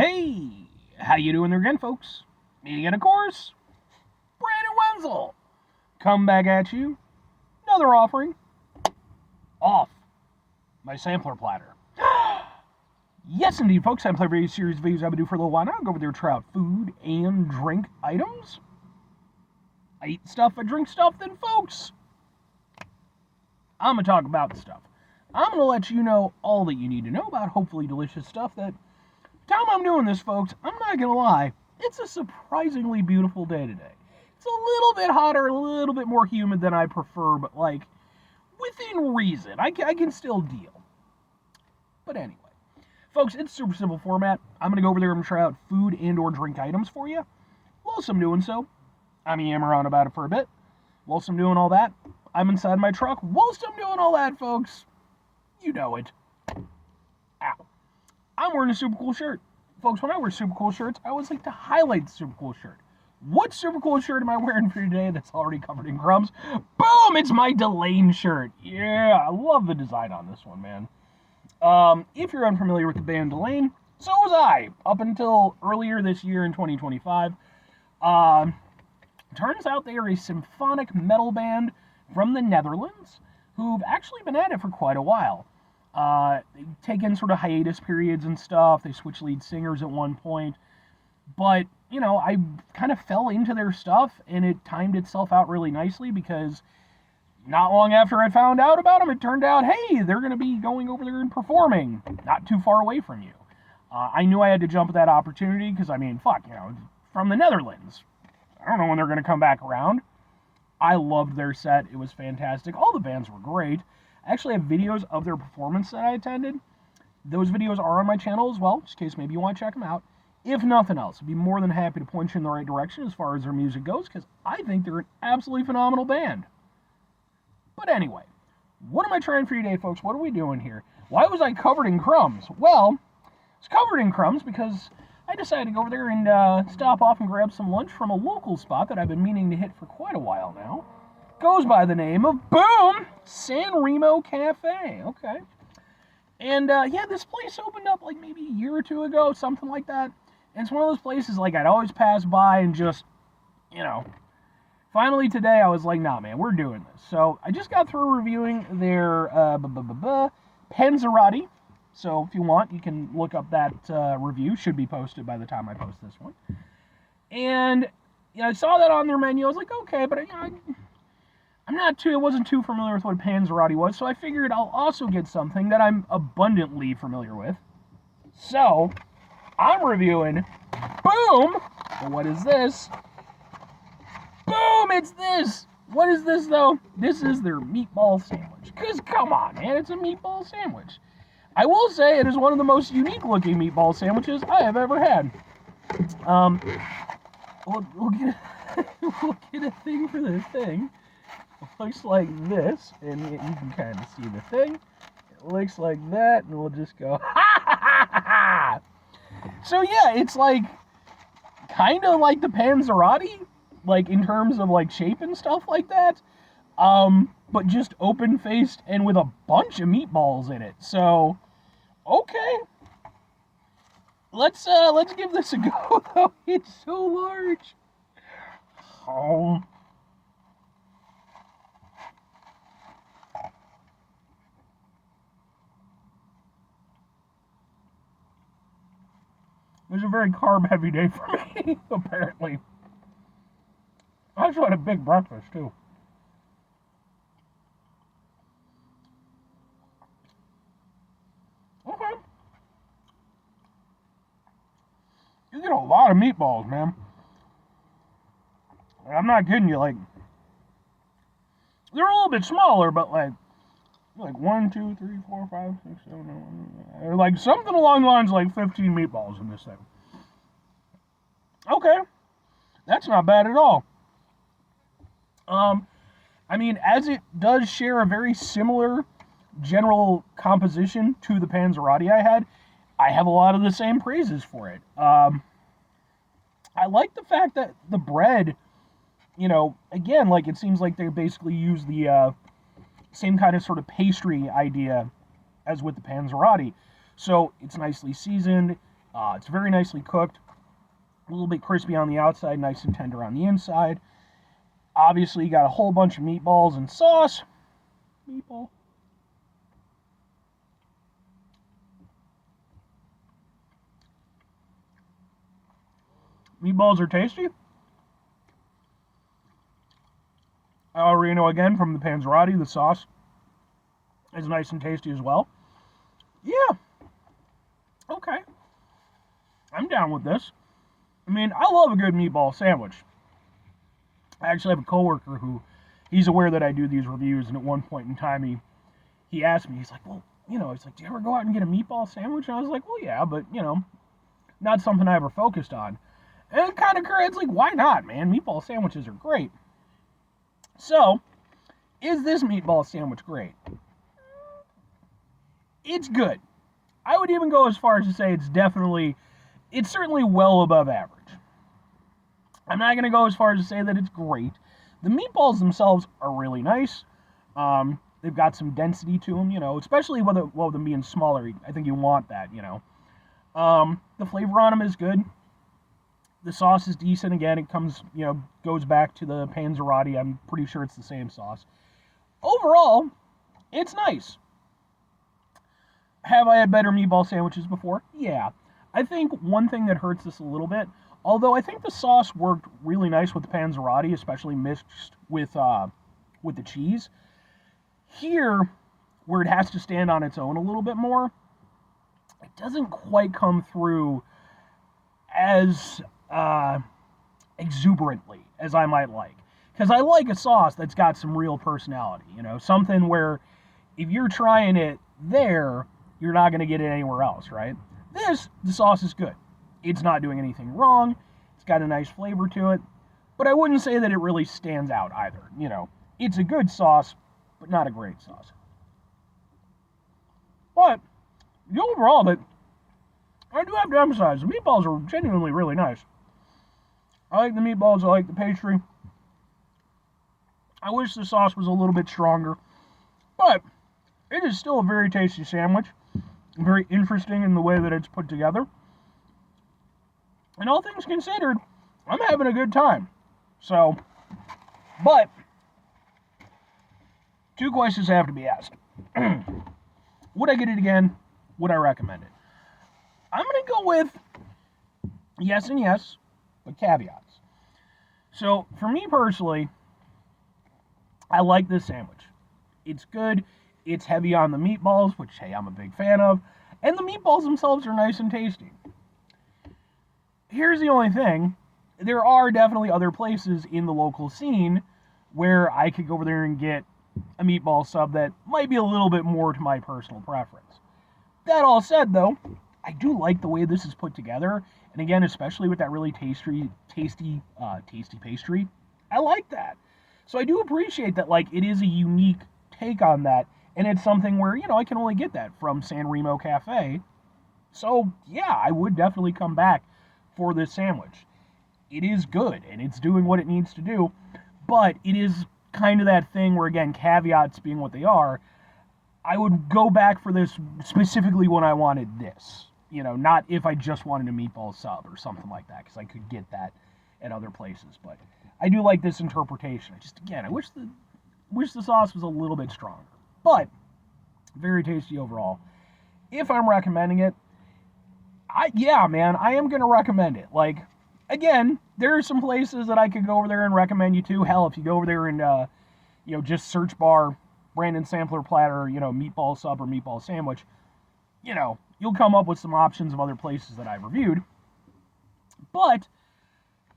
Hey, how you doing there again, folks? Me again, of course, Brandon Wenzel. Come back at you. Another offering. Off my sampler platter. Yes, indeed, folks. I play various series of videos I've been doing for a little while now. I go over there, try out food and drink items. I eat stuff, I drink stuff, then, folks, I'm going to talk about the stuff. I'm going to let you know all that you need to know about hopefully delicious stuff that, time I'm doing this, folks, I'm not going to lie, it's a surprisingly beautiful day today. It's a little bit hotter, a little bit more humid than I prefer, but, like, within reason. I can still deal. But anyway, folks, it's super simple format. I'm going to go over there and try out food and or drink items for you. Whilst I'm doing so, I'm yammering on about it for a bit. Whilst I'm doing all that, I'm inside my truck. Whilst I'm doing all that, folks, you know it. Ow. I'm wearing a super cool shirt. Folks, when I wear super cool shirts, I always like to highlight the super cool shirt. What super cool shirt am I wearing for today that's already covered in crumbs? Boom! It's my Delane shirt. Yeah, I love the design on this one, man. If you're unfamiliar with the band Delane, so was I, up until earlier this year in 2025. Turns out they are a symphonic metal band from the Netherlands who've actually been at it for quite a while. They've taken sort of hiatus periods and stuff. They switched lead singers at one point. But, you know, I kind of fell into their stuff, and it timed itself out really nicely because not long after I found out about them, it turned out, hey, they're going to be going over there and performing not too far away from you. I knew I had to jump at that opportunity because, I mean, fuck, you know, from the Netherlands. I don't know when they're going to come back around. I loved their set. It was fantastic. All the bands were great. I actually have videos of their performance that I attended. Those videos are on my channel as well, just in case maybe you want to check them out. If nothing else, I'd be more than happy to point you in the right direction as far as their music goes, because I think they're an absolutely phenomenal band. But anyway, what am I trying for you today, folks? What are we doing here? Why was I covered in crumbs? Well, I was covered in crumbs because I decided to go over there and stop off and grab some lunch from a local spot that I've been meaning to hit for quite a while now. Goes by the name of, boom, Sanremo Cafe. Okay. And, yeah, this place opened up like maybe a year or two ago, something like that. And it's one of those places, like, I'd always pass by and just, you know, finally today I was like, nah, man, we're doing this. So I just got through reviewing their Panzerotti. So if you want, you can look up that review. Should be posted by the time I post this one. And yeah, I saw that on their menu. I was like, okay, but I wasn't too familiar with what Panzerotti was. So I figured I'll also get something that I'm abundantly familiar with. So I'm reviewing, boom, well, what is this? Boom, it's this. What is this, though? This is their meatball sandwich. Because, come on, man, it's a meatball sandwich. I will say it is one of the most unique-looking meatball sandwiches I have ever had. We'll get a thing for this thing. It looks like this, and you can kind of see the thing. It looks like that, and we'll just go, ha ha ha ha ha! So yeah, it's like, kind of like the Panzerotti, like in terms of like shape and stuff like that, but just open-faced and with a bunch of meatballs in it. So, okay, let's give this a go. Though it's so large. Oh. It was a very carb-heavy day for me, apparently. I also had a big breakfast, too. Okay. You get a lot of meatballs, man. I'm not kidding you, like, they're a little bit smaller, but like 1, 2, 3, 4, 5, 6, 7, 8, like something along the lines of like 15 meatballs in this thing. Okay. That's not bad at all. I mean, as it does share a very similar general composition to the Panzerotti I have a lot of the same praises for it. I like the fact that the bread, you know, again, like it seems like they basically use the same kind of sort of pastry idea as with the Panzerotti. So it's nicely seasoned. It's very nicely cooked, a little bit crispy on the outside, nice and tender on the inside. Obviously, you got a whole bunch of meatballs and sauce. Meatball. Meatballs are tasty. I already know again from the panzerotti, the sauce is nice and tasty as well. Yeah. Okay. I'm down with this. I mean, I love a good meatball sandwich. I actually have a coworker who, he's aware that I do these reviews, and at one point in time, he asked me, he's like, well, he's like, do you ever go out and get a meatball sandwich? And I was like, well, yeah, but, not something I ever focused on. And it kind of it's like, why not, man? Meatball sandwiches are great. So, is this meatball sandwich great? It's good. I would even go as far as to say it's certainly well above average. I'm not going to go as far as to say that it's great. The meatballs themselves are really nice. They've got some density to them, especially with them being smaller. I think you want that, The flavor on them is good. The sauce is decent. Again, it goes back to the panzerotti. I'm pretty sure it's the same sauce. Overall, it's nice. Have I had better meatball sandwiches before? Yeah. I think one thing that hurts this a little bit, although I think the sauce worked really nice with the panzerotti, especially mixed with the cheese. Here, where it has to stand on its own a little bit more, it doesn't quite come through as exuberantly as I might like. Because I like a sauce that's got some real personality, something where if you're trying it there, you're not going to get it anywhere else, right? The sauce is good. It's not doing anything wrong. It's got a nice flavor to it. But I wouldn't say that it really stands out either. It's a good sauce, but not a great sauce. But the overall, I do have to emphasize, the meatballs are genuinely really nice. I like the meatballs. I like the pastry. I wish the sauce was a little bit stronger. But it is still a very tasty sandwich. Very interesting in the way that it's put together. And all things considered, I'm having a good time. So, but, two questions have to be asked. Would I get it again? Would I recommend it? I'm going to go with yes and yes, but caveats. So, for me personally, I like this sandwich. It's good. It's heavy on the meatballs, which, hey, I'm a big fan of. And the meatballs themselves are nice and tasty. Here's the only thing. There are definitely other places in the local scene where I could go over there and get a meatball sub that might be a little bit more to my personal preference. That all said, though, I do like the way this is put together. And again, especially with that really tasty pastry. I like that. So I do appreciate that, it is a unique take on that. And it's something where, I can only get that from Sanremo Cafe. So, yeah, I would definitely come back for this sandwich. It is good, and it's doing what it needs to do. But it is kind of that thing where, again, caveats being what they are, I would go back for this specifically when I wanted this. Not if I just wanted a meatball sub or something like that, because I could get that at other places. But I do like this interpretation. I wish the sauce was a little bit stronger. But, very tasty overall. If I'm recommending it, I am going to recommend it. Again, there are some places that I could go over there and recommend you to. Hell, if you go over there and, just search bar Brandon Sampler Platter, meatball sub or meatball sandwich, you'll come up with some options of other places that I've reviewed. But,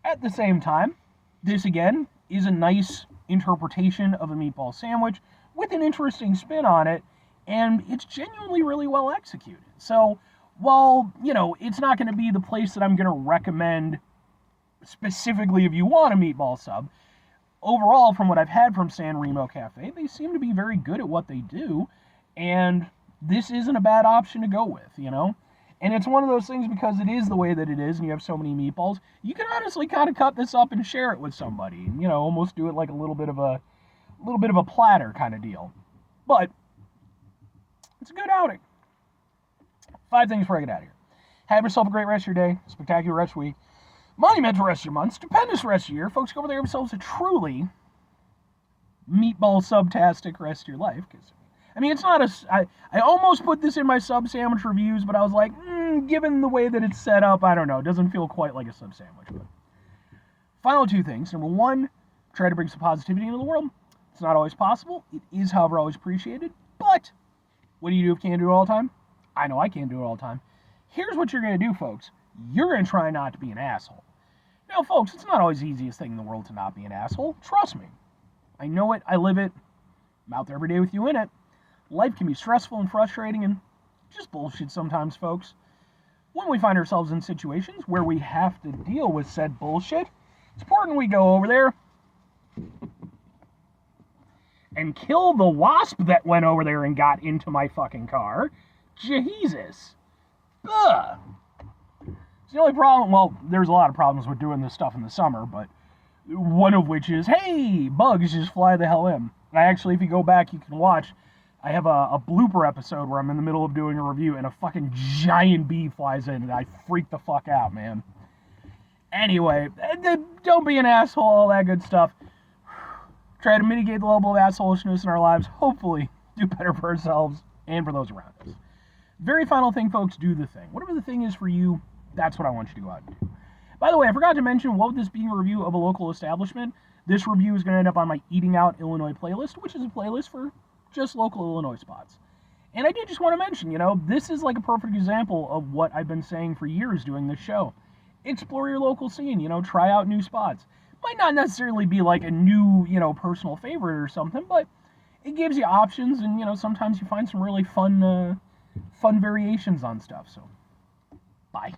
at the same time, this, again, is a nice interpretation of a meatball sandwich with an interesting spin on it, and it's genuinely really well executed. So, while, it's not going to be the place that I'm going to recommend specifically if you want a meatball sub, overall, from what I've had from Sanremo Cafe, they seem to be very good at what they do, and this isn't a bad option to go with, And it's one of those things, because it is the way that it is, and you have so many meatballs, you can honestly kind of cut this up and share it with somebody, and, almost do it like a little bit of a platter kind of deal. But it's a good outing. 5 things before I get out of here. Have yourself a great rest of your day, spectacular rest of your week, monumental rest of your month, stupendous rest of your year. Folks, go over there, have yourselves a truly meatball subtastic rest of your life. Because I mean, it's not I almost put this in my sub sandwich reviews, but I was like, given the way that it's set up, I don't know. It doesn't feel quite like a sub sandwich. But final two things. Number one, try to bring some positivity into the world. It's not always possible. It is, however, always appreciated. But what do you do if you can't do it all the time? I know I can't do it all the time. Here's what you're going to do, folks. You're going to try not to be an asshole. Now, folks, it's not always the easiest thing in the world to not be an asshole. Trust me. I know it. I live it. I'm out there every day with you in it. Life can be stressful and frustrating and just bullshit sometimes, folks. When we find ourselves in situations where we have to deal with said bullshit, it's important we go over there and kill the wasp that went over there and got into my fucking car. Jesus. Ugh. It's the only problem, well, there's a lot of problems with doing this stuff in the summer, but one of which is, hey, bugs just fly the hell in. Actually, if you go back, you can watch, I have a blooper episode where I'm in the middle of doing a review and a fucking giant bee flies in and I freak the fuck out, man. Anyway, don't be an asshole, all that good stuff. Try to mitigate the level of assholishness in our lives. Hopefully, do better for ourselves and for those around us. Very final thing, folks, do the thing. Whatever the thing is for you, that's what I want you to go out and do. By the way, I forgot to mention, what with this being a review of a local establishment, this review is going to end up on my Eating Out Illinois playlist, which is a playlist for just local Illinois spots. And I did just want to mention, this is like a perfect example of what I've been saying for years doing this show. Explore your local scene, try out new spots. Might not necessarily be like a new, personal favorite or something, but it gives you options, and, sometimes you find some really fun variations on stuff. So, bye.